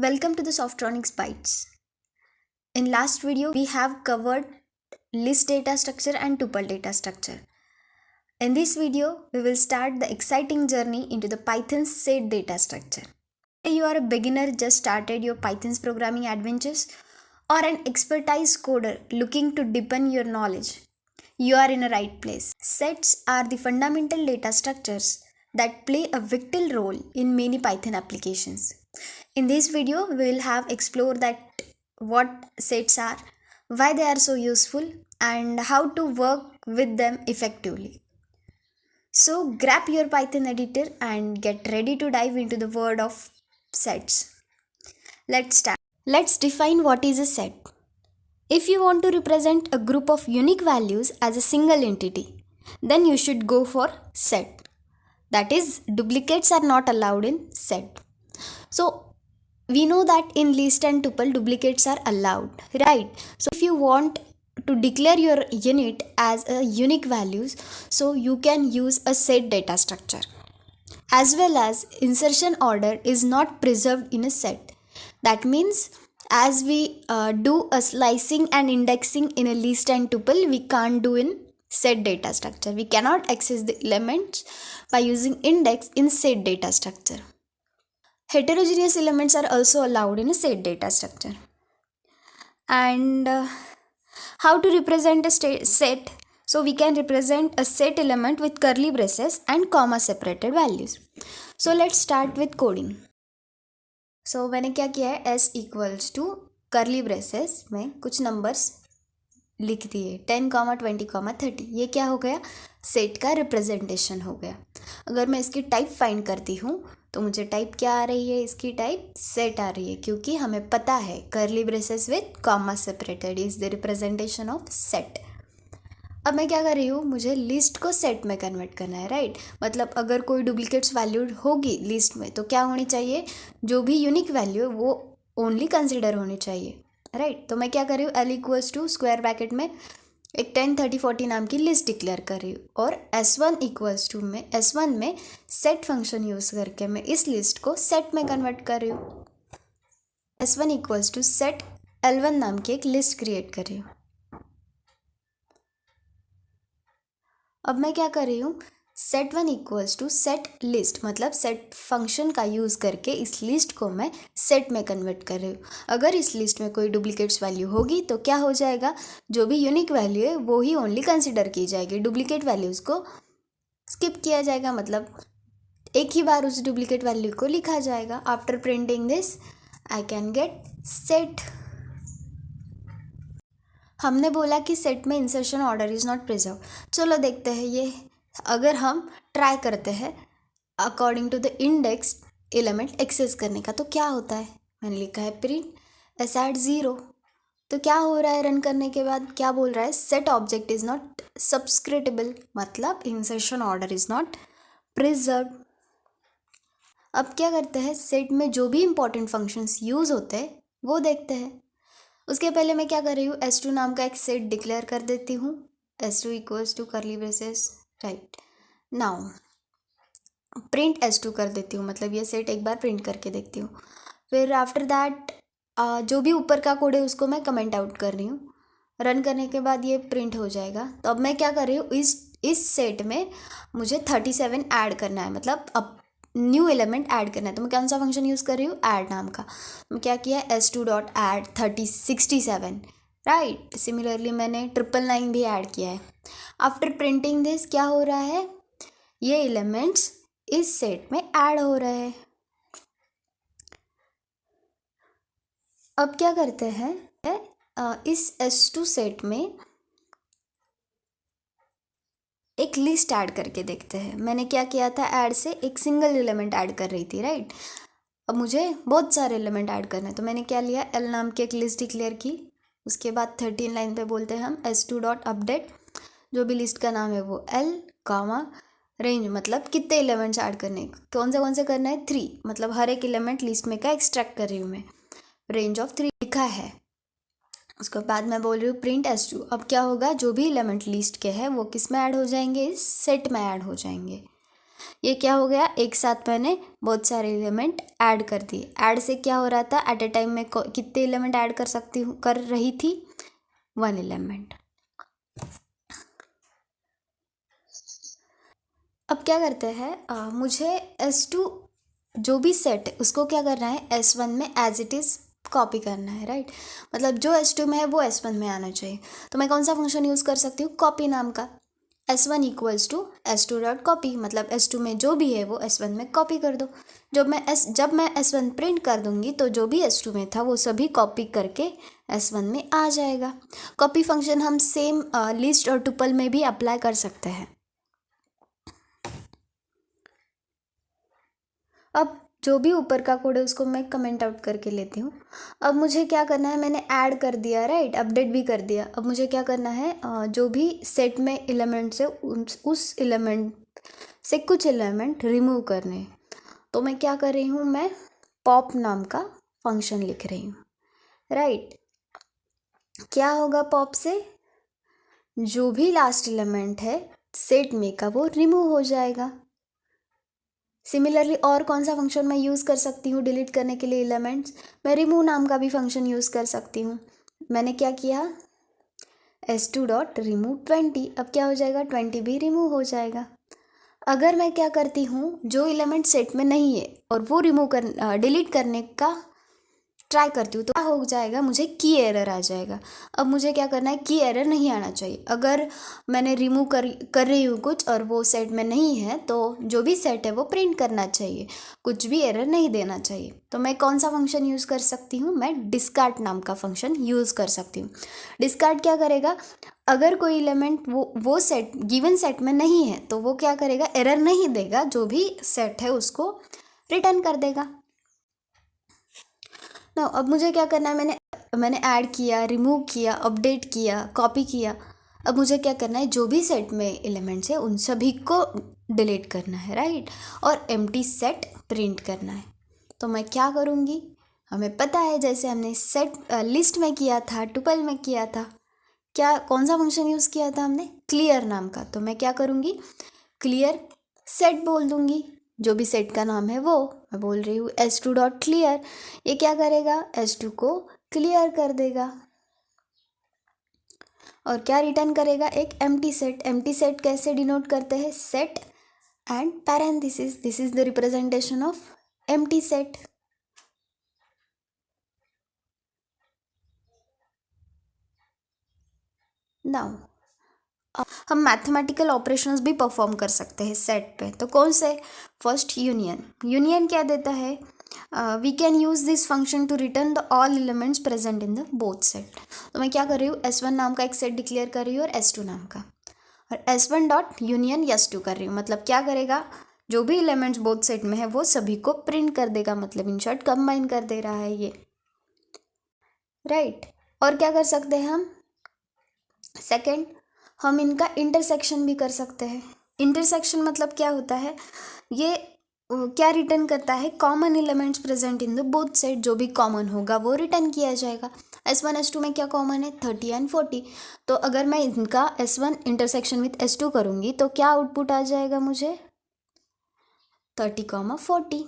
Welcome to the Softronics Bytes. In last video, we have covered list data structure and tuple data structure. In this video, we will start the exciting journey into the Python's set data structure. Whether you are a beginner just started your Python's programming adventures or an expertise coder looking to deepen your knowledge, you are in a right place. Sets are the fundamental data structures that play a vital role in many Python applications. In this video, we will have explore that what sets are, why they are so useful, and how to work with them effectively. So grab your Python editor and get ready to dive into the world of sets. Let's start. Let's define what is a set. If you want to represent a group of unique values as a single entity, then you should go for set. That is, duplicates are not allowed in set. So we know that in list and tuple duplicates are allowed, right? So if you want to declare your unit as a unique values, so you can use a set data structure. As well as insertion order is not preserved in a set. That means as we do a slicing and indexing in a list and tuple, we can't do in set data structure. We cannot access the elements by using index in set data structure. Heterogeneous elements are also allowed in a set data structure. And how to represent a set? So we can represent a set element with curly braces and comma separated values. So let's start with coding. So मैंने क्या किया है, s equals to curly braces में कुछ numbers लिख दिए 10, 20, 30. ये क्या हो गया, सेट का रिप्रेजेंटेशन हो गया. अगर मैं इसकी टाइप फाइंड करती हूँ तो मुझे टाइप क्या आ रही है, इसकी टाइप सेट आ रही है, क्योंकि हमें पता है curly braces with comma separated is the representation of set. अब मैं क्या कर रही हूँ, मुझे लिस्ट को सेट में कन्वर्ट करना है, राइट. मतलब अगर कोई डुप्लीकेट्स वैल्यू होगी लिस्ट में तो क्या होनी चाहिए, जो भी यूनिक वैल्यू है वो ओनली कंसिडर होनी चाहिए, राइट. तो मैं क्या कर रही हूँ, l equals to square bracket में एक 10, 30, 40 नाम की लिस्ट डिक्लेयर कर रही हूँ और s1 इक्वल्स टू में s1 में सेट फंक्शन यूज़ करके मैं इस लिस्ट को सेट में कन्वर्ट कर रही हूँ. s1 equals to set l1 नाम की एक लिस्ट क्रिएट कर रही हूँ. अब मैं क्या कर रही हूँ, set one equals to set list, मतलब सेट फंक्शन का यूज़ करके इस लिस्ट को मैं सेट में कन्वर्ट कर रही हूँ. अगर इस लिस्ट में कोई डुप्लीकेट्स वैल्यू होगी तो क्या हो जाएगा, जो भी यूनिक वैल्यू है वो ही ओनली कंसिडर की जाएगी, डुप्लीकेट वैल्यूज़ को स्किप किया जाएगा. मतलब एक ही बार उस डुप्लीकेट वैल्यू को लिखा जाएगा. After printing this I can get set. हमने बोला कि सेट में insertion order is not preserve. चलो देखते हैं ये, अगर हम ट्राई करते हैं according to the index element access करने का तो क्या होता है. मैंने लिखा है प्रिंट एस एट 0. तो क्या हो रहा है, रन करने के बाद क्या बोल रहा है, सेट ऑब्जेक्ट इज़ नॉट सब्सक्रिटेबल, मतलब insertion order is not preserve. अब क्या करते हैं, सेट में जो भी इंपॉर्टेंट फंक्शंस यूज़ होते हैं वो देखते हैं. उसके पहले मैं क्या कर रही हूँ, s2 नाम का एक सेट डिक्लेयर कर देती हूँ. s2 equals to curly braces, right. Now print s2 कर देती हूँ, मतलब ये सेट एक बार प्रिंट करके देखती हूँ. फिर आफ्टर दैट जो भी ऊपर का कोड है उसको मैं कमेंट आउट कर रही हूँ. रन करने के बाद ये प्रिंट हो जाएगा. तो अब मैं क्या कर रही हूँ, इस सेट में मुझे 37 ऐड करना है, मतलब अब न्यू एलिमेंट ऐड करना है. तो मैं कौन सा फंक्शन यूज़ कर रही हूँ, ऐड नाम का. मैं क्या किया, s2 dot add 67, right. Similarly मैंने 999 भी ऐड किया है. आफ्टर प्रिंटिंग दिस क्या हो रहा है, ये एलिमेंट्स इस सेट में ऐड हो रहे हैं. अब क्या करते हैं, इस s2 सेट में एक लिस्ट ऐड करके देखते हैं. मैंने क्या किया था, ऐड से एक सिंगल एलिमेंट ऐड कर रही थी, राइट. अब मुझे बहुत सारे एलिमेंट ऐड करने हैं तो मैंने क्या लिया, l नाम की एक लिस्ट डिक्लेयर की. उसके बाद 13 लाइन पे बोलते हैं हम s2 डॉट अपडेट, जो भी लिस्ट का नाम है वो l कामा रेंज, मतलब कितने एलिमेंट्स ऐड करने, कौन से करना है, 3, मतलब हर एक एलिमेंट लिस्ट में का एक्सट्रैक्ट कर रही हूँ मैं. रेंज ऑफ 3 लिखा है. उसके बाद मैं बोल रही हूँ प्रिंट s2. अब क्या होगा, जो भी एलिमेंट लिस्ट के हैं वो किस में ऐड हो जाएंगे, इस सेट में ऐड हो जाएंगे. ये क्या हो गया, एक साथ मैंने बहुत सारे एलिमेंट ऐड कर दिए। ऐड से क्या हो रहा था, एट ए टाइम में कितने एलिमेंट ऐड कर रही थी, 1 एलिमेंट। अब क्या करते हैं, मुझे S2 जो भी सेट है उसको क्या करना है, S1 में एज इट इज़ कॉपी करना है, राइट। मतलब जो S2 में है वो S1 में आना चाहिए। तो मैं कौन सा फंक्शन यूज़ कर सकती हूँ, कॉपी नाम का। S1 equals to S2 dot copy, मतलब S2 में जो भी है वो S1 में कॉपी कर दो। जब मैं S1 प्रिंट कर दूंगी तो जो भी S2 में था वो सभी कॉपी करके S1 में आ जाएगा। कॉपी फंक्शन हम सेम लिस्ट और टुपल में भी अप्लाई कर सकते हैं। अब जो भी ऊपर का कोड है उसको मैं कमेंट आउट करके लेती हूँ। अब मुझे क्या करना है, मैंने ऐड कर दिया, राइट, अपडेट भी कर दिया। अब मुझे क्या करना है, जो भी सेट में एलिमेंट्स है उस एलिमेंट से कुछ एलिमेंट रिमूव करने हैं। तो मैं क्या कर रही हूँ, मैं पॉप नाम का फंक्शन लिख रही हूँ, राइट। क्या होगा पॉप से, जो भी लास्ट एलिमेंट है सेट में का वो रिमूव हो जाएगा। सिमिलरली और कौन सा फंक्शन मैं यूज़ कर सकती हूँ डिलीट करने के लिए एलिमेंट्स, मैं रिमूव नाम का भी फंक्शन यूज़ कर सकती हूँ। मैंने क्या किया, S2 डॉट रिमूव 20। अब क्या हो जाएगा, 20 भी रिमूव हो जाएगा। अगर मैं क्या करती हूँ, जो एलिमेंट सेट में नहीं है और वो डिलीट करने का ट्राई करती हूँ तो क्या हो जाएगा, मुझे की एरर आ जाएगा। अब मुझे क्या करना है, की एरर नहीं आना चाहिए। अगर मैंने रिमूव कर रही हूँ कुछ और वो सेट में नहीं है तो जो भी सेट है वो प्रिंट करना चाहिए, कुछ भी एरर नहीं देना चाहिए। तो मैं कौन सा फंक्शन यूज़ कर सकती हूँ, मैं डिस्कार्ड नाम का फंक्शन यूज़ कर सकती हूँ। डिस्कार्ड क्या करेगा, अगर कोई एलिमेंट वो सेट गिवन सेट में नहीं है तो वो क्या करेगा, एरर नहीं देगा, जो भी सेट है उसको रिटर्न कर देगा। ना अब मुझे क्या करना है, मैंने ऐड किया, रिमूव किया, अपडेट किया, कॉपी किया। अब मुझे क्या करना है, जो भी सेट में एलिमेंट्स है उन सभी को डिलीट करना है, राइट, और एम्प्टी सेट प्रिंट करना है। तो मैं क्या करूँगी, हमें पता है जैसे हमने सेट लिस्ट में किया था, टुपल में किया था, क्या कौन सा फंक्शन यूज़ किया था हमने, क्लियर नाम का। तो मैं क्या करूँगी, क्लियर सेट बोल दूँगी, जो भी सेट का नाम है वो मैं बोल रही हूँ S2 डॉट क्लियर। ये क्या करेगा, S2 को क्लियर कर देगा और क्या रिटर्न करेगा, एक एम्प्टी सेट। एम्प्टी सेट कैसे डिनोट करते हैं, set and parenthesis, this is the representation of empty set. Now हम मैथमेटिकल ऑपरेशंस भी परफॉर्म कर सकते हैं सेट पे। तो कौन से, फर्स्ट यूनियन क्या देता है, we can use this function to return the all elements present in the both set. तो मैं क्या कर रही हूँ, S1 नाम का एक सेट डिक्लेयर कर रही हूँ और S2 नाम का, और S1 डॉट यूनियन S2 कर रही हूँ। मतलब क्या करेगा, जो भी एलिमेंट्स बोथ सेट में है वो सभी को प्रिंट कर देगा, मतलब इन शॉर्ट कंबाइन कर दे रहा है ये, राइट। और क्या कर सकते हैं हम, सेकेंड, हम इनका इंटरसेक्शन भी कर सकते हैं। इंटरसेक्शन मतलब क्या होता है, ये क्या रिटर्न करता है, common elements present in the both set, जो भी कॉमन होगा वो रिटर्न किया जाएगा। S1 S2 में क्या कॉमन है, 30 एंड 40। तो अगर मैं इनका S1 इंटरसेक्शन विथ S2 करूँगी तो क्या आउटपुट आ जाएगा मुझे, 30, 40।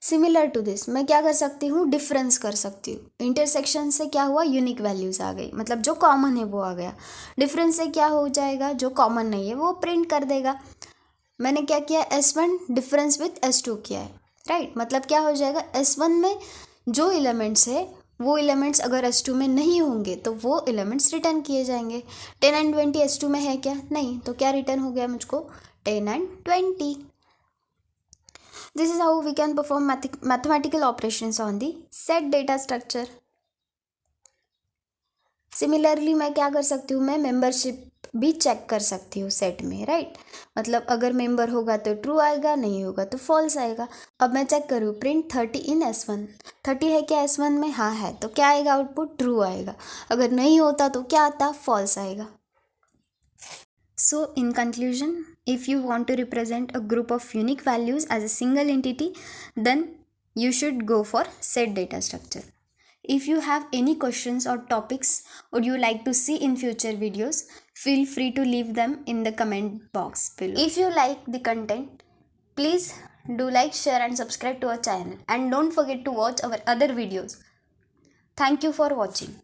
सिमिलर टू दिस मैं क्या कर सकती हूँ, डिफरेंस कर सकती हूँ। इंटरसेक्शन से क्या हुआ, यूनिक वैल्यूज़ आ गई, मतलब जो कॉमन है वो आ गया। डिफरेंस से क्या हो जाएगा, जो कॉमन नहीं है वो प्रिंट कर देगा। मैंने क्या किया, S1 डिफरेंस विथ S2 किया है, राइट। मतलब क्या हो जाएगा, S1 में जो एलिमेंट्स है वो एलिमेंट्स अगर S2 में नहीं होंगे तो वो एलिमेंट्स रिटर्न किए जाएंगे। 10 एंड 20 S2 में है क्या, नहीं, तो क्या रिटर्न हो गया मुझको, 10 and 20। This is how we can perform mathematical operations on the set data structure. Similarly मैं क्या कर सकती हूँ, मैं मेंबरशिप भी चेक कर सकती हूँ सेट में, राइट। मतलब अगर मेंबर होगा तो ट्रू आएगा, नहीं होगा तो फॉल्स आएगा। अब मैं चेक करूँ, प्रिंट 30 इन S1, 30 है क्या S1 में, हाँ है, तो क्या आएगा आउटपुट, ट्रू आएगा। अगर नहीं होता तो क्या आता, फॉल्स आएगा। So in conclusion, if you want to represent a group of unique values as a single entity, then you should go for set data structure. If you have any questions or topics would you like to see in future videos, feel free to leave them in the comment box below. If you like the content, please do like, share and subscribe to our channel, and don't forget to watch our other videos. Thank you for watching.